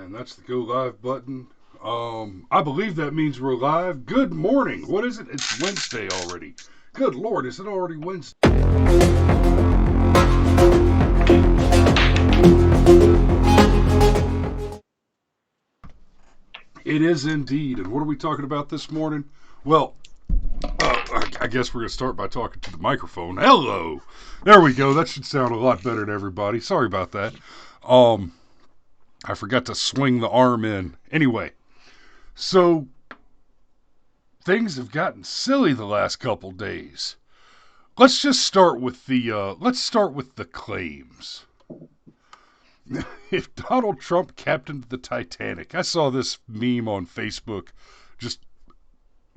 And that's the go live button. I believe that means we're live. Good morning. What is it? It's Wednesday already. Good Lord, is it already Wednesday? It is indeed. And what are we talking about this morning? Well, I guess we're going to start by talking to the microphone. Hello. There we go. That should sound a lot better to everybody. Sorry about that. I forgot to swing the arm in. Anyway, so things have gotten silly the last couple days. Let's just start with the claims. If Donald Trump captained the Titanic, I saw this meme on Facebook just,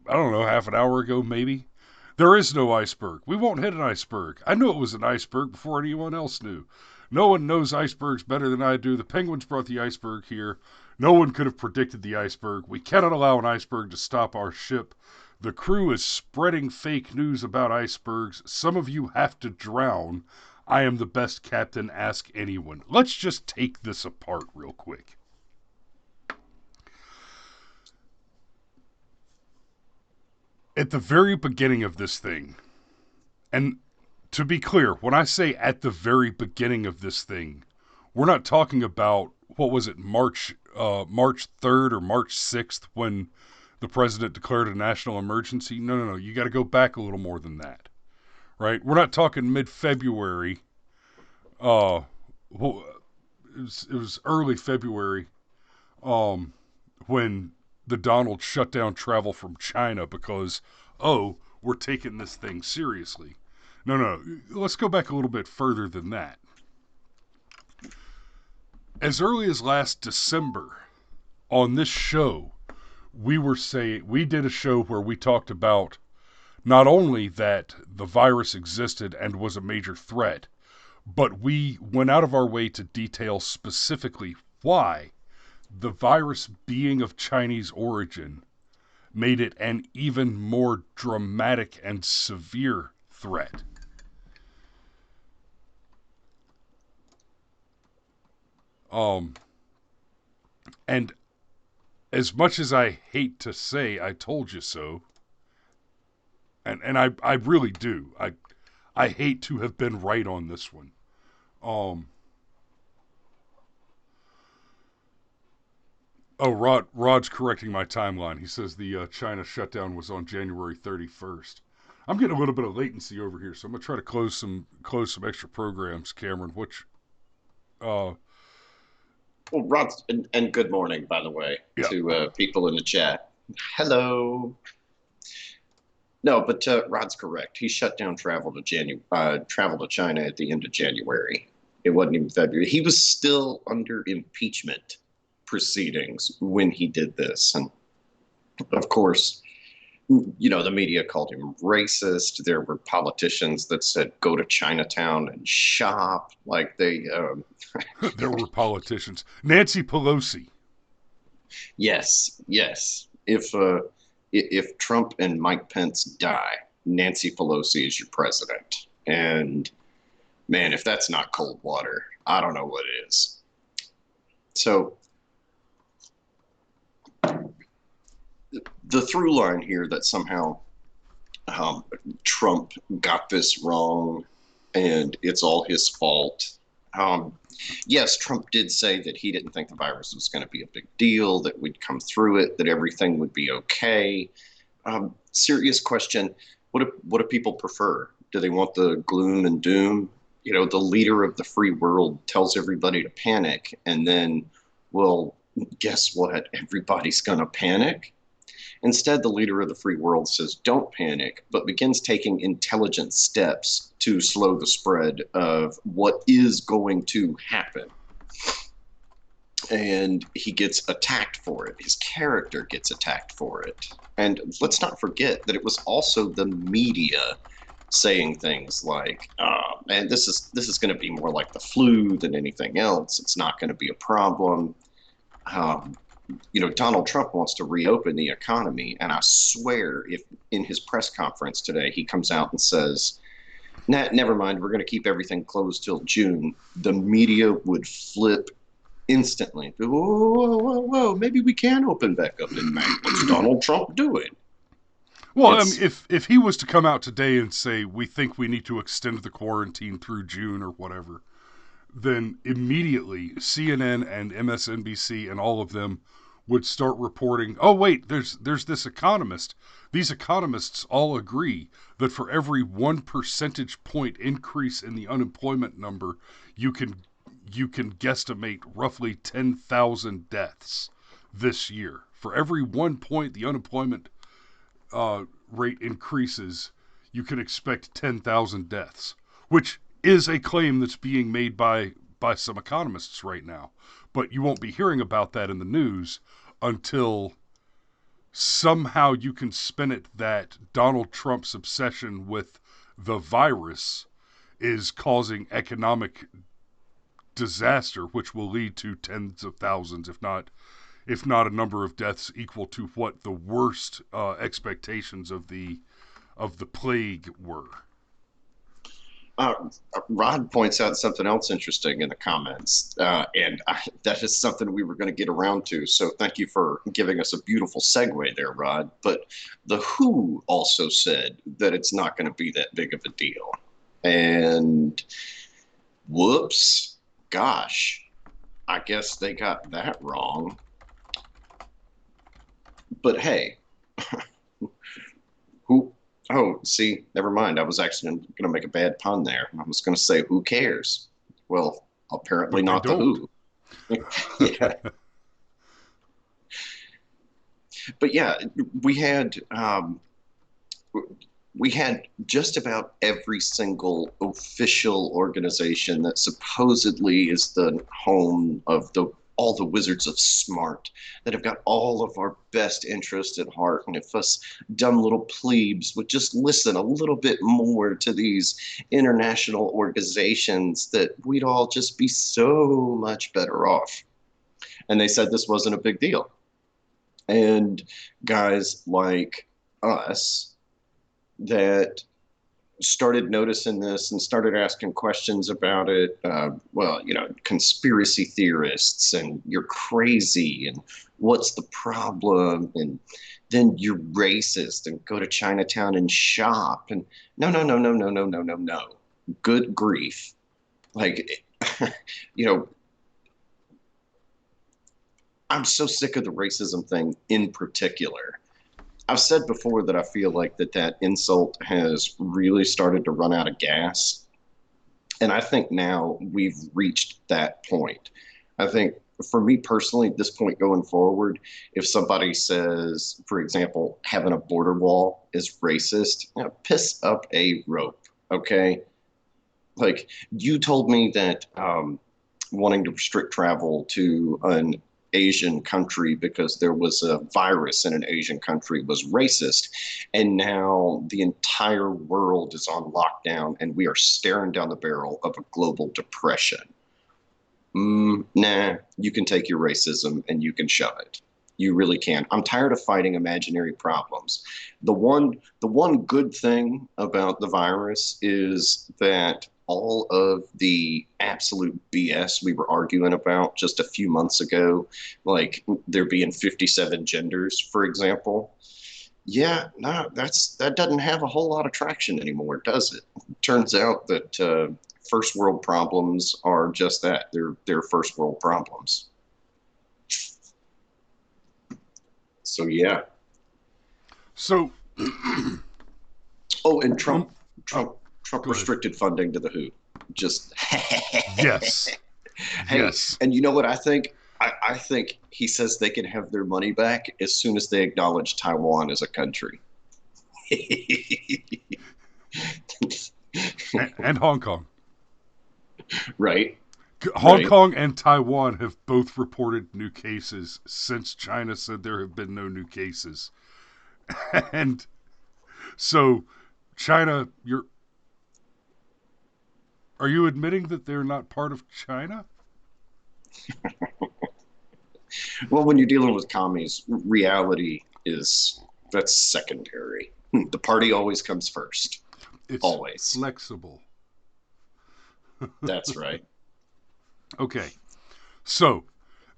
I don't know, half an hour ago maybe. There is no iceberg. We won't hit an iceberg. I knew it was an iceberg before anyone else knew. No one knows icebergs better than I do. The Penguins brought the iceberg here. No one could have predicted the iceberg. We cannot allow an iceberg to stop our ship. The crew is spreading fake news about icebergs. Some of you have to drown. I am the best captain, ask anyone. Let's just take this apart real quick. At the very beginning of this thing, and to be clear, when I say at the very beginning of this thing, we're not talking about, what was it, March 3rd or March 6th when the president declared a national emergency. No. You got to go back a little more than that, right? We're not talking mid-February. It was early February when the Donald shut down travel from China because, we're taking this thing seriously. No. Let's go back a little bit further than that. As early as last December, on this show, we did a show where we talked about not only that the virus existed and was a major threat, but we went out of our way to detail specifically why the virus being of Chinese origin made it an even more dramatic and severe threat. And as much as I hate to say I told you so, and I really do, I hate to have been right on this one. Rod's correcting my timeline. He says the China shutdown was on January 31st. I'm getting a little bit of latency over here, so I'm gonna try to close some extra programs. Cameron, Well, Rod, and good morning, by the way, to people in the chat. Hello. No, but Rod's correct. He shut down travel to China at the end of January. It wasn't even February. He was still under impeachment proceedings when he did this. And of course, the media called him racist. There were politicians that said, go to Chinatown and shop. Like they... There were politicians. Nancy Pelosi. Yes. If Trump and Mike Pence die, Nancy Pelosi is your president. And man, if that's not cold water, I don't know what is. So the through line here that somehow Trump got this wrong and it's all his fault. Yes, Trump did say that he didn't think the virus was going to be a big deal, that we'd come through it, that everything would be okay. Serious question. What do people prefer? Do they want the gloom and doom? The leader of the free world tells everybody to panic, and then, well, guess what? Everybody's going to panic. Instead, the leader of the free world says, don't panic, but begins taking intelligent steps to slow the spread of what is going to happen. And he gets attacked for it. His character gets attacked for it. And let's not forget that it was also the media saying things like, man, this is going to be more like the flu than anything else. It's not going to be a problem. Donald Trump wants to reopen the economy, and I swear if in his press conference today he comes out and says, never mind, we're going to keep everything closed till June, the media would flip instantly. Whoa, whoa, whoa, whoa. Maybe we can open back up in May. Let's Donald Trump do it. Well, I mean, It's if he was to come out today and say we think we need to extend the quarantine through June or whatever, then immediately CNN and MSNBC and all of them would start reporting, oh wait, there's this economist. These economists all agree that for every 1 percentage point increase in the unemployment number, you can you can guesstimate roughly 10,000 deaths this year. For every 1 point the unemployment rate increases, you can expect 10,000 deaths, which is a claim that's being made by some economists right now. But you won't be hearing about that in the news until somehow you can spin it that Donald Trump's obsession with the virus is causing economic disaster, which will lead to tens of thousands, if not a number of deaths equal to what the worst expectations of the plague were. uh, Rod points out something else interesting in the comments, that is something we were going to get around to. So thank you for giving us a beautiful segue there, Rod. But the WHO also said that it's not going to be that big of a deal, and whoops, gosh, I guess they got that wrong. But hey, who? Oh, see, never mind. I was actually going to make a bad pun there. I was going to say, who cares? Well, apparently But they not the don't. Who. Yeah, but yeah, we had we had just about every single official organization that supposedly is the home of the all the wizards of smart that have got all of our best interest at heart. And if us dumb little plebes would just listen a little bit more to these international organizations, that we'd all just be so much better off. And they said this wasn't a big deal. And guys like us that started noticing this and started asking questions about it. Well, conspiracy theorists, and you're crazy, and what's the problem? And then you're racist, and go to Chinatown and shop. And no, no, no, no, no, no, no, no, no. Good grief. Like, you know, I'm so sick of the racism thing in particular. I've said before that I feel like that insult has really started to run out of gas. And I think now we've reached that point. I think for me personally, at this point going forward, if somebody says, for example, having a border wall is racist, piss up a rope. Okay. Like, you told me that wanting to restrict travel to an Asian country because there was a virus in an Asian country was racist. And now the entire world is on lockdown and we are staring down the barrel of a global depression. Nah, you can take your racism and you can shove it. You really can. I'm tired of fighting imaginary problems. The one good thing about the virus is that all of the absolute BS we were arguing about just a few months ago, like there being 57 genders, for example. Yeah, no, that doesn't have a whole lot of traction anymore, does it? Turns out that first world problems are just that. They're first world problems. So yeah. So, Oh, and um, oh, Trump go ahead. restricted funding to the WHO. Just Yes, hey, yes. and you know what I think? I think he says they can have their money back as soon as they acknowledge Taiwan as a country. And Hong Kong. Right? Hong Right? Kong and Taiwan have both reported new cases since China said there have been no new cases. And so, China, are you admitting that they're not part of China? Well, when you're dealing with commies, reality is that's secondary. The party always comes first. It's Always. flexible. That's right. Okay. So,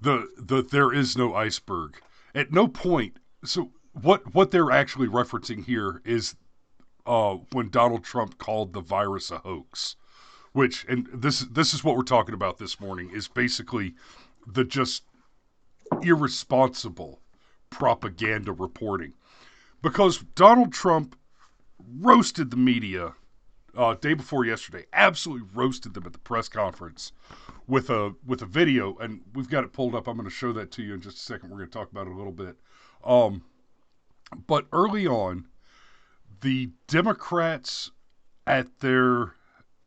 the there is no iceberg. At no point. So what they're actually referencing here is when Donald Trump called the virus a hoax, which, and this is what we're talking about this morning, is basically the just irresponsible propaganda reporting, because Donald Trump roasted the media day before yesterday, absolutely roasted them at the press conference with a video, and we've got it pulled up. I'm going to show that to you in just a second. We're going to talk about it a little bit. But early on, the Democrats at their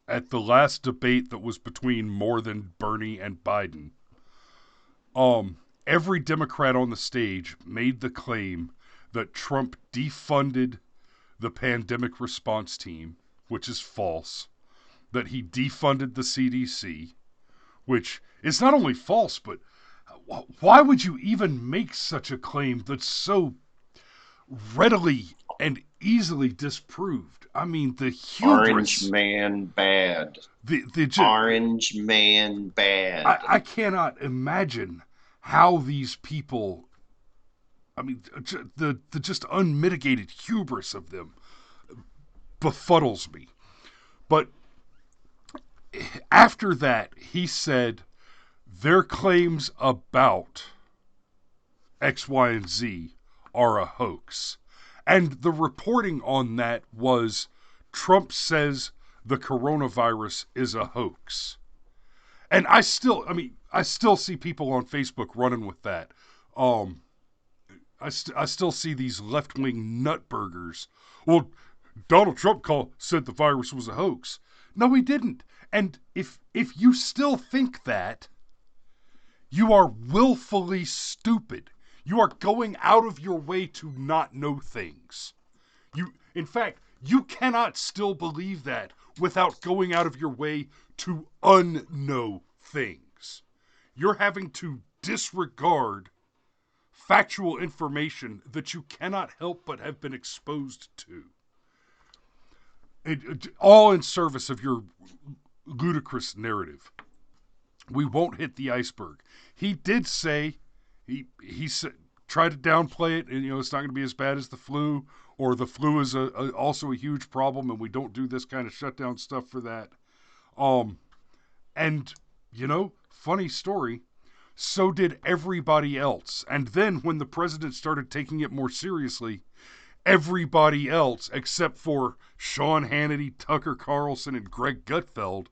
at the last debate that was between more than Bernie and Biden, every Democrat on the stage made the claim that Trump defunded the pandemic response team, which is false, that he defunded the CDC, which is not only false, but why would you even make such a claim that's so readily and easily disproved? I mean, the hubris. Orange man bad. The Orange man bad. I cannot imagine how these people. I mean, the just unmitigated hubris of them befuddles me. But after that, he said their claims about X, Y, and Z are a hoax. And the reporting on that was Trump says the coronavirus is a hoax. And I still see people on Facebook running with that. I still see these left-wing nutburgers. Well, Donald Trump said the virus was a hoax. No, he didn't. And if you still think that, you are willfully stupid. You are going out of your way to not know things. In fact, you cannot still believe that without going out of your way to unknow things. You're having to disregard factual information that you cannot help but have been exposed to. All in service of your ludicrous narrative. We won't hit the iceberg. He did say, he said, try to downplay it, and it's not going to be as bad as the flu, or the flu is also a huge problem, and we don't do this kind of shutdown stuff for that. And funny story, so did everybody else. And then when the president started taking it more seriously, everybody else, except for Sean Hannity, Tucker Carlson, and Greg Gutfeld,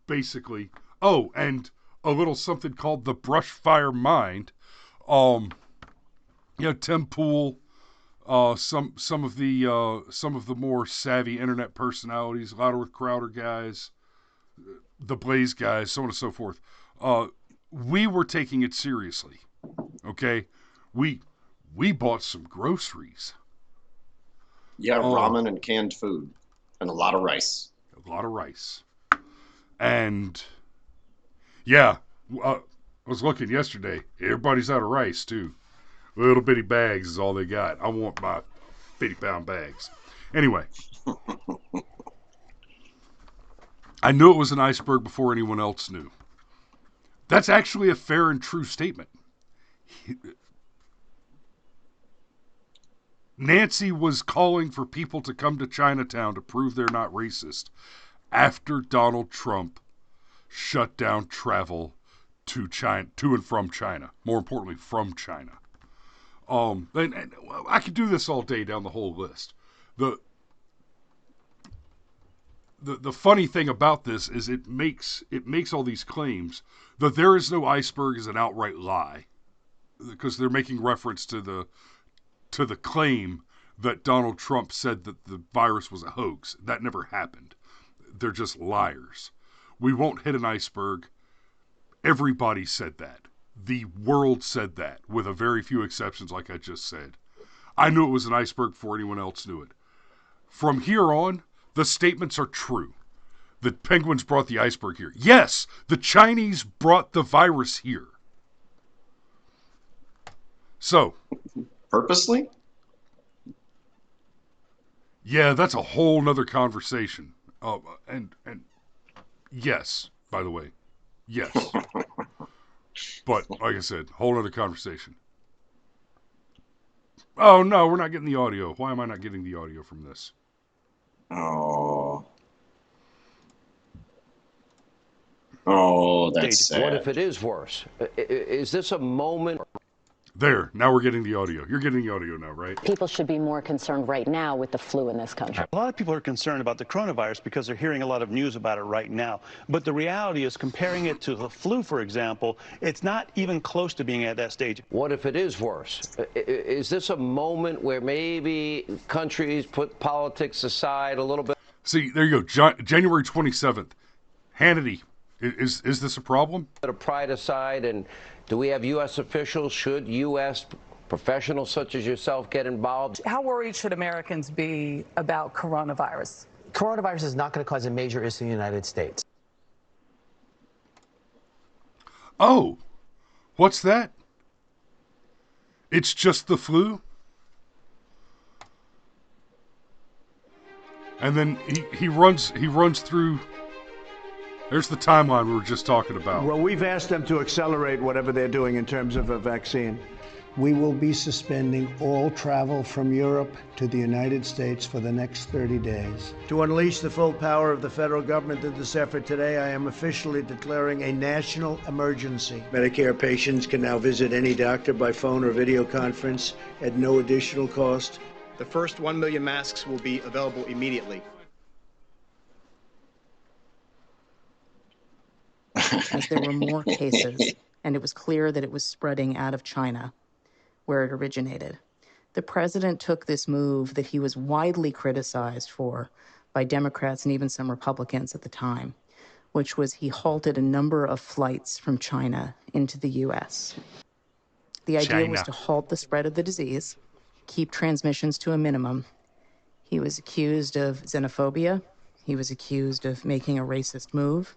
basically. Oh, and a little something called the Brushfire Mind. Tim Pool, some of the more savvy internet personalities, Louderworth Crowder guys, the Blaze guys, so on and so forth. We were taking it seriously. Okay, we bought some groceries. Yeah, ramen and canned food, and a lot of rice. A lot of rice, and yeah, I was looking yesterday. Everybody's out of rice too. Little bitty bags is all they got. I want my 50-pound bags. Anyway, I knew it was an iceberg before anyone else knew. That's actually a fair and true statement. Nancy was calling for people to come to Chinatown to prove they're not racist after Donald Trump shut down travel to China, to and from China. More importantly, from China. And I could do this all day down the whole list. The funny thing about this is it makes all these claims that there is no iceberg is an outright lie, because they're making reference to the claim that Donald Trump said that the virus was a hoax. That never happened. They're just liars. We won't hit an iceberg. Everybody said that. The world said that, with a very few exceptions, like I just said. I knew it was an iceberg before anyone else knew it. From here on, the statements are true. The penguins brought the iceberg here. Yes, the Chinese brought the virus here. So. Purposely? Yeah, that's a whole nother conversation. And yes, by the way. Yes. But like I said, whole other conversation. Oh no, we're not getting the audio. Why am I not getting the audio from this? Oh. Oh, that's sad. What if it is worse? Is this a moment? There, now we're getting the audio. You're getting the audio now, right? People should be more concerned right now with the flu in this country. A lot of people are concerned about the coronavirus because they're hearing a lot of news about it right now. But the reality is, comparing it to the flu, for example, it's not even close to being at that stage. What if it is worse? Is this a moment where maybe countries put politics aside a little bit? See, there you go. January 27th. Hannity. Is this a problem? Put a pride aside, and do we have U.S. officials? Should U.S. professionals such as yourself get involved? How worried should Americans be about coronavirus? Coronavirus is not going to cause a major issue in the United States. Oh, what's that? It's just the flu? And then he runs through. There's the timeline we were just talking about. Well, we've asked them to accelerate whatever they're doing in terms of a vaccine. We will be suspending all travel from Europe to the United States for the next 30 days. To unleash the full power of the federal government in this effort today, I am officially declaring a national emergency. Medicare patients can now visit any doctor by phone or video conference at no additional cost. The first 1 million masks will be available immediately. As there were more cases, and it was clear that it was spreading out of China, where it originated. The president took this move that he was widely criticized for by Democrats and even some Republicans at the time, which was he halted a number of flights from China into the U.S. The idea was to halt the spread of the disease, keep transmissions to a minimum. He was accused of xenophobia. He was accused of making a racist move.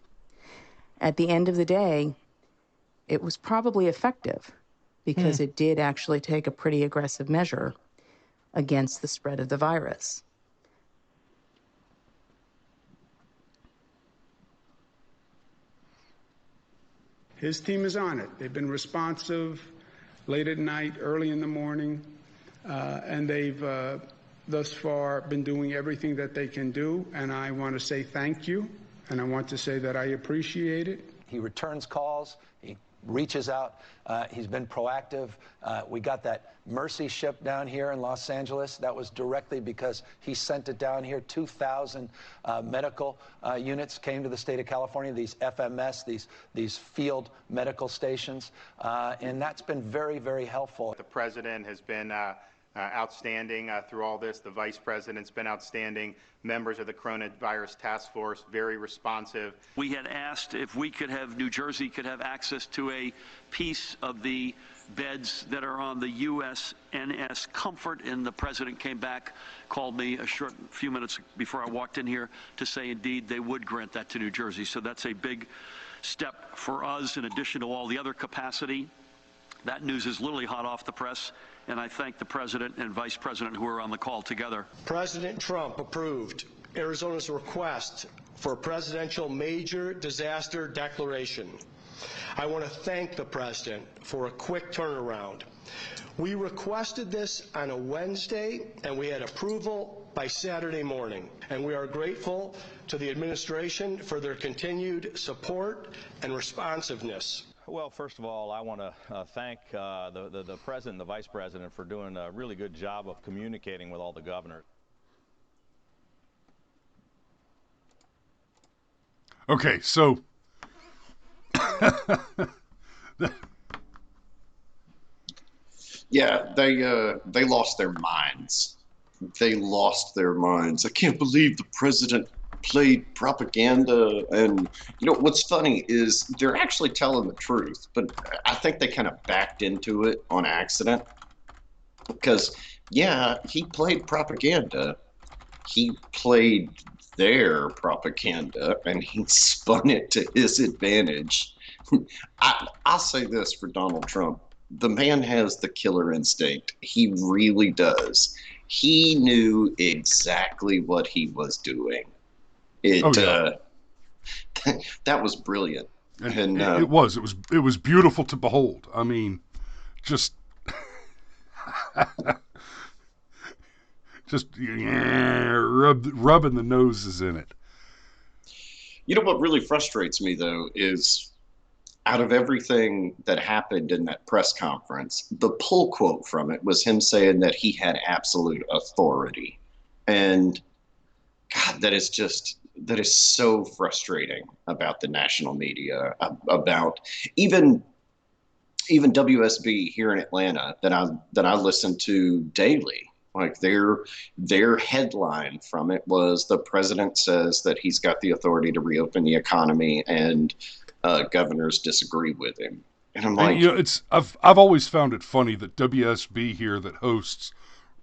At the end of the day, it was probably effective because it did actually take a pretty aggressive measure against the spread of the virus. His team is on it. They've been responsive late at night, early in the morning, and they've thus far been doing everything that they can do, and I want to say thank you. And I want to say that I appreciate it. He returns calls. He reaches out. He's been proactive. We got that Mercy ship down here in Los Angeles. That was directly because he sent it down here. 2,000 medical units came to the state of California, these FMS, these field medical stations. And that's been very, very helpful. The president has been outstanding through all this. The vice president's been outstanding. Members of the coronavirus task force, very responsive. We had asked if we could have, New Jersey could have access to a piece of the beds that are on the USNS Comfort, and the president came back, called me a few minutes before I walked in here to say indeed they would grant that to New Jersey. So that's a big step for us in addition to all the other capacity. That news is literally hot off the press, and I thank the president and vice president who are on the call together. President Trump approved Arizona's request for a presidential major disaster declaration. I want to thank the president for a quick turnaround. We requested this on a Wednesday, and we had approval by Saturday morning. And we are grateful to the administration for their continued support and responsiveness. Well, first of all, I want to thank the president and the vice president for doing a really good job of communicating with all the governors. Okay, so yeah, they lost their minds. They lost their minds. I can't believe the president played propaganda. And you know what's funny is they're actually telling the truth, but I think they kind of backed into it on accident, because yeah, he played propaganda. He played their propaganda and he spun it to his advantage. I'll say this for Donald Trump: the man has the killer instinct. He really does. He knew exactly what he was doing. That was brilliant. And And it was beautiful to behold. I mean, just rubbing the noses in it. you know what really frustrates me though is out of everything that happened in that press conference, the pull quote from it was him saying that he had absolute authority. And God, that is so frustrating about the national media, about even WSB here in Atlanta that I listen to daily. Like their headline from it was the president says that he's got the authority to reopen the economy, and governors disagree with him. And I'm like, and, I've always found it funny that WSB here that hosts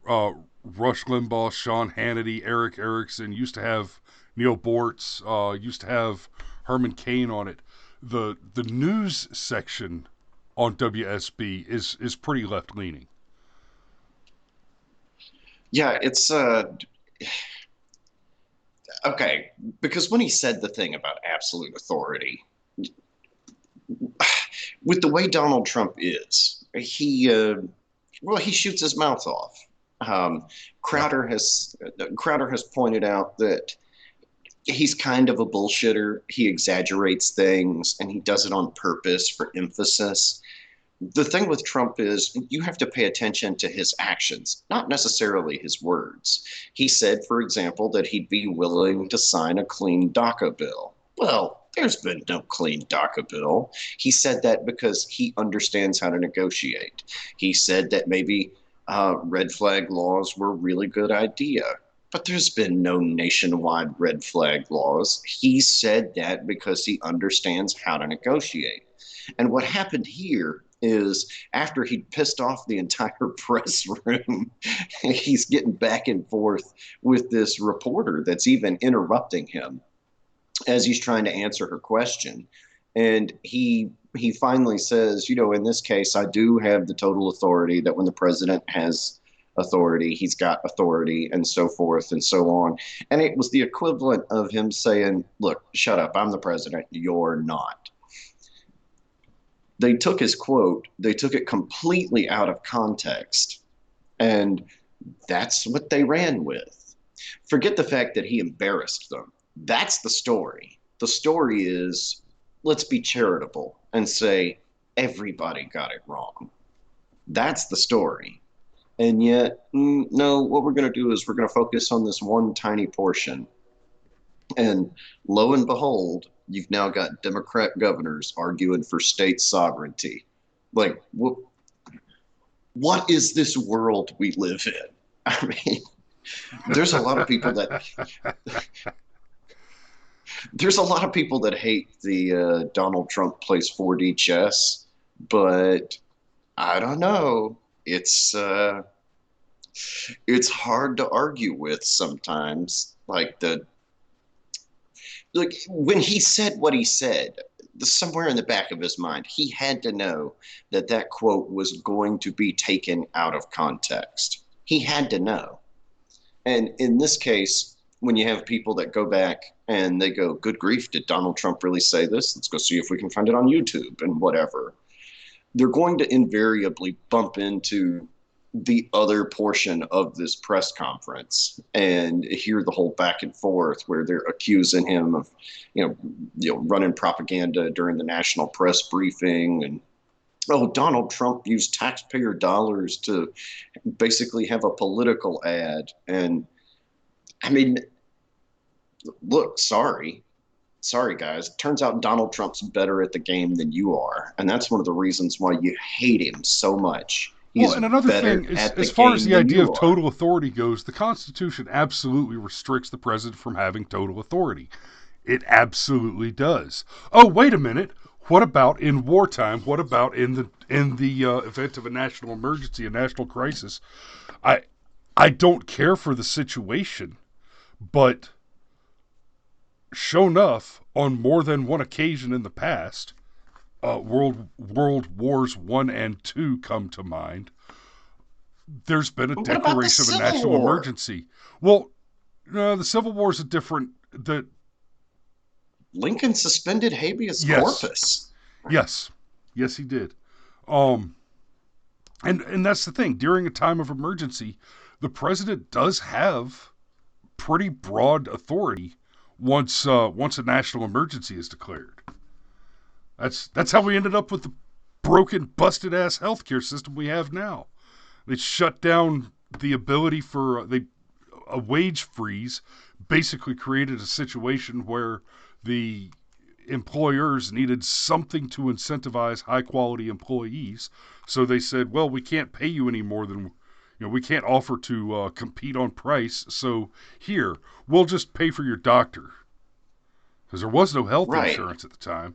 Rush Limbaugh, Sean Hannity, Eric Erickson, used to have Neil Bortz, used to have Herman Cain on it. The news section on WSB is pretty left leaning. yeah, it's okay, because when he said the thing about absolute authority, with the way Donald Trump is, he shoots his mouth off. Crowder has pointed out that he's kind of a bullshitter. He exaggerates things and he does it on purpose for emphasis. The thing with Trump is you have to pay attention to his actions, not necessarily his words. He said, for example, that he'd be willing to sign a clean DACA bill. Well, there's been no clean DACA bill. He said that because he understands how to negotiate. He said that maybe red flag laws were a really good idea. But there's been no nationwide red flag laws. He said that because he understands how to negotiate. And what happened here is after he pissed off the entire press room, he's getting back and forth with this reporter that's even interrupting him as he's trying to answer her question. And he finally says, you know, in this case, I do have the total authority, that when the president has authority, he's got authority, and so forth and so on. And it was the equivalent of him saying, look, shut up, I'm the president, you're not. They took his quote, they took it completely out of context, and that's what they ran with. Forget the fact that he embarrassed them. That's the story. The story is, let's be charitable and say everybody got it wrong. That's the story. And yet, no, what we're going to do is we're going to focus on this one tiny portion. And lo and behold, you've now got Democrat governors arguing for state sovereignty. Like, what is this world we live in? I mean, there's a lot of people that hate the Donald Trump plays 4D chess, but I don't know. It's hard to argue with sometimes. Like when he said what he said, somewhere in the back of his mind, he had to know that that quote was going to be taken out of context. He had to know. And in this case, when you have people that go back and they go, good grief, did Donald Trump really say this? Let's go see if we can find it on YouTube and whatever. They're going to invariably bump into the other portion of this press conference and hear the whole back and forth where they're accusing him of, running propaganda during the national press briefing. And, oh, Donald Trump used taxpayer dollars to basically have a political ad. And I mean, look, sorry guys, it turns out Donald Trump's better at the game than you are, and that's one of the reasons why you hate him so much. Well, and another thing is, as far as the idea of total authority goes, the Constitution absolutely restricts the president from having total authority. It absolutely does. Oh, wait a minute. What about in wartime? What about in the event of a national emergency, a national crisis? I don't care for the situation, but sure enough, on more than one occasion in the past, World Wars I and II come to mind. There's been a declaration of a national emergency. Well, no, the Civil War is a different. Lincoln suspended habeas Yes. corpus. Yes. Yes, he did. And that's the thing. During a time of emergency, the president does have pretty broad authority once a national emergency is declared. That's how we ended up with the broken, busted-ass healthcare system we have now. They shut down the ability for a wage freeze basically created a situation where the employers needed something to incentivize high-quality employees. So they said, well, we can't pay you any more than, we can't offer to compete on price. So here, we'll just pay for your doctor. Because there was no health insurance at the time.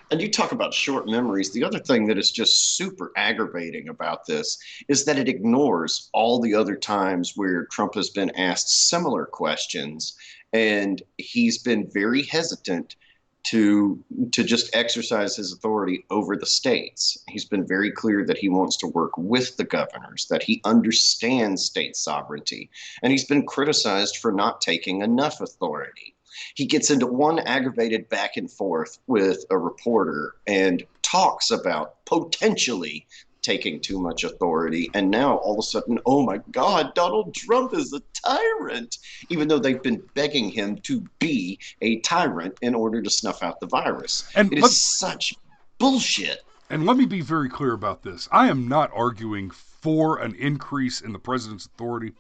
And you talk about short memories. The other thing that is just super aggravating about this is that it ignores all the other times where Trump has been asked similar questions, and he's been very hesitant to just exercise his authority over the states. He's been very clear that he wants to work with the governors, that he understands state sovereignty, and he's been criticized for not taking enough authority. He gets into one aggravated back and forth with a reporter and talks about potentially taking too much authority. And now all of a sudden, oh my God, Donald Trump is a tyrant, even though they've been begging him to be a tyrant in order to snuff out the virus. And it is such bullshit. And let me be very clear about this. I am not arguing for an increase in the president's authority.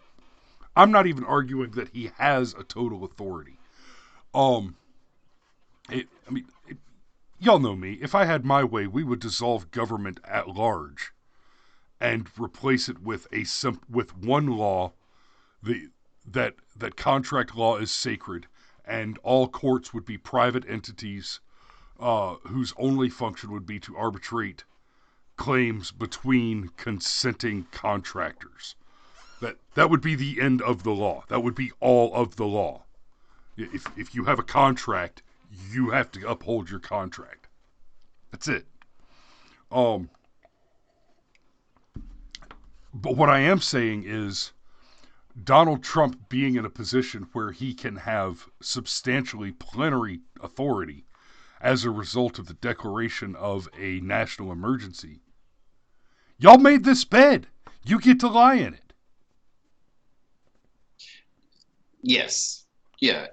I'm not even arguing that he has a total authority. Y'all know me. If I had my way, we would dissolve government at large and replace it with with one law, that contract law is sacred, and all courts would be private entities whose only function would be to arbitrate claims between consenting contractors. That would be the end of the law. That would be all of the law. If you have a contract, you have to uphold your contract. That's it. But what I am saying is Donald Trump being in a position where he can have substantially plenary authority as a result of the declaration of a national emergency. Y'all made this bed. You get to lie in it. Yes. Yeah,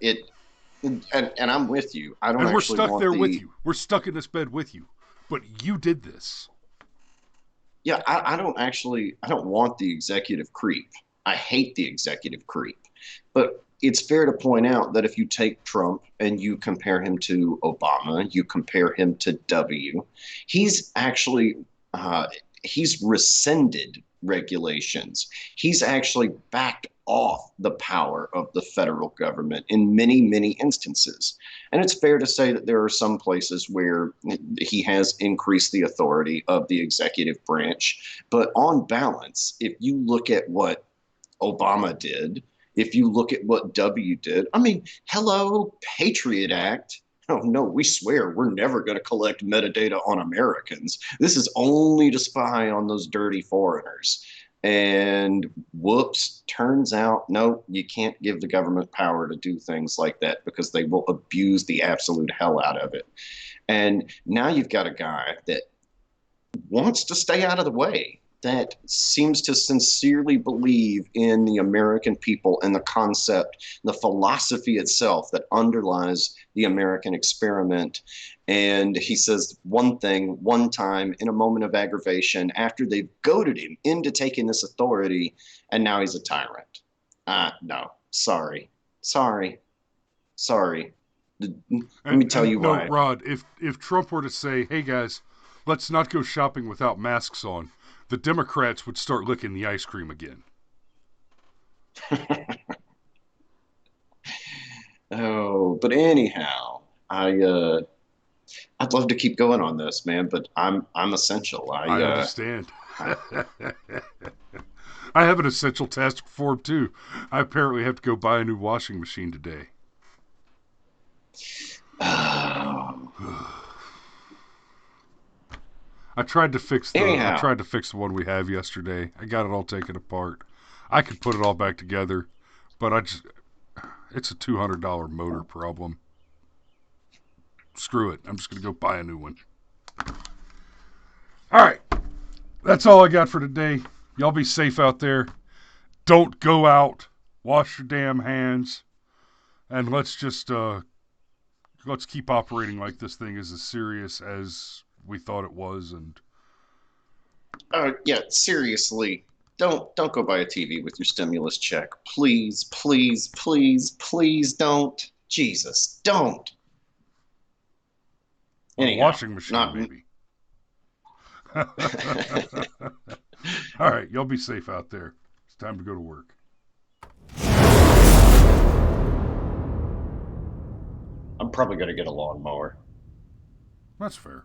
and I'm with you. I don't. And we're stuck there with you. We're stuck in this bed with you. But you did this. Yeah, I don't want the executive creep. I hate the executive creep. But it's fair to point out that if you take Trump and you compare him to Obama, you compare him to W, he's actually he's rescinded regulations. He's actually backed off the power of the federal government in many, many instances. And it's fair to say that there are some places where he has increased the authority of the executive branch. But on balance, if you look at what Obama did, if you look at what W did, I mean, hello, Patriot Act. Oh, no, we swear we're never going to collect metadata on Americans. This is only to spy on those dirty foreigners. And whoops, turns out, no, you can't give the government power to do things like that because they will abuse the absolute hell out of it. And now you've got a guy that wants to stay out of the way, that seems to sincerely believe in the American people and the concept, the philosophy itself that underlies the American experiment. And he says one thing, one time, in a moment of aggravation, after they've goaded him into taking this authority, and now he's a tyrant. No, sorry. Let me tell you why. No, Rod, if Trump were to say, hey guys, let's not go shopping without masks on, the Democrats would start licking the ice cream again. Oh, but anyhow, I'd love to keep going on this, man, but I'm essential. I understand. I have an essential task to perform too. I apparently have to go buy a new washing machine today. I tried to fix the one we have yesterday. I got it all taken apart. I could put it all back together, but it's a $200 motor problem. screw it. I'm just going to go buy a new one. All right. That's all I got for today. Y'all be safe out there. Don't go out. Wash your damn hands. And let's just, let's keep operating like this thing is as serious as we thought it was. And yeah, seriously, don't go buy a TV with your stimulus check. Please, please, please, please don't. Jesus, don't. Anyhow, a washing machine, maybe. All right, y'all be safe out there. It's time to go to work. I'm probably going to get a lawnmower. That's fair.